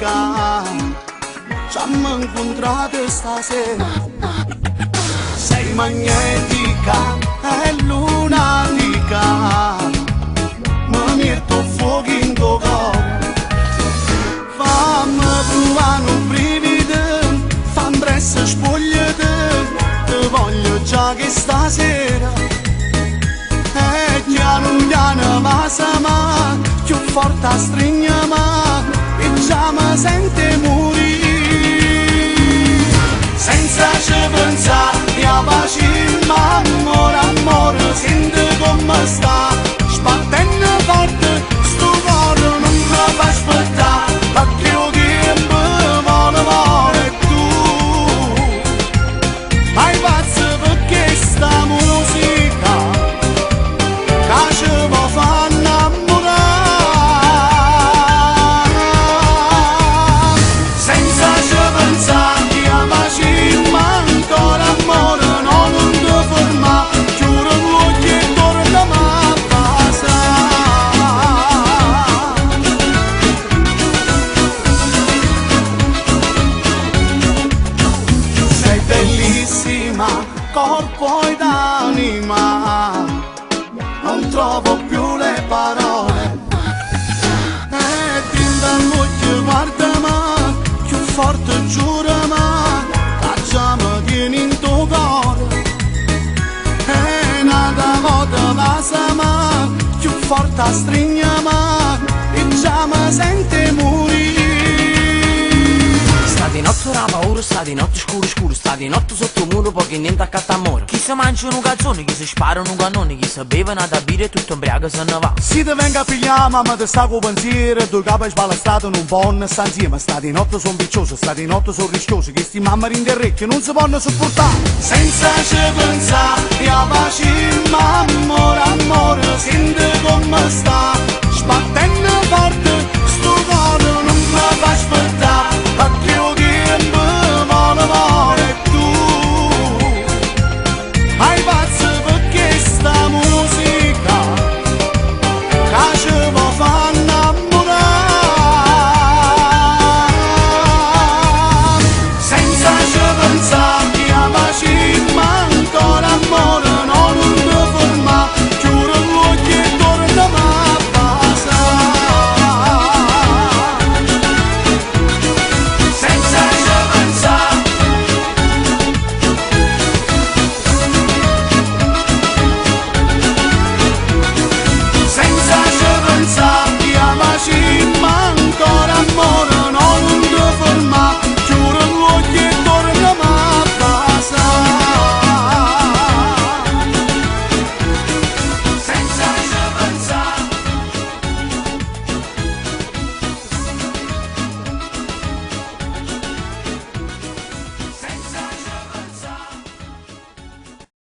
magnetica, ci abbiamo incontrato stasera. Sei magnetica e lunatica, mi metto fuoco in tuo cuore. Fammi provare un brivido, fammi presto spogliate, ti voglio già che stasera. E piano piano ma più forte stringiamo e già mi sente morire. Senza ci pensare, mia pace, ma amore, amore, senti come sta. Sbattendo forte, sto cuore non mi fa aspettare, perché il tempo vuole tu. Ma i pazzi perché sta musica che ci può far innamorare. Senza ci pensare, mia pace, ma ancora amore, non ti fermare, chiudi gli occhi e tornami a casa. Sei bellissima, corpo ed anima, non trovo più le parole. E dentro all'occhio guardami, più forte giurami, che già mi tieni in tuo cuore. E nata volta passami, più forte stringiami, e già mi sente morire. Sta di notte la paura, sta di notte scuro scuro, sta di notte sotto il muro poche niente accanto a amore. Chi si mangiano un calzone, chi si sparano un cannone, chi si bevono da bere e tutto ubriaco se ne va. Si ti venga a pigliare, mamma ti sta con pensiero, due capi sbalastrati non possono sta insieme. Sta di notte son viciosi, sta di notte son rischiosi, che sti mamma rinderrecchi non si possono sopportare. Senza ci pensare, mia pace, ma amore, amore, senti come sta. Sbattendo forte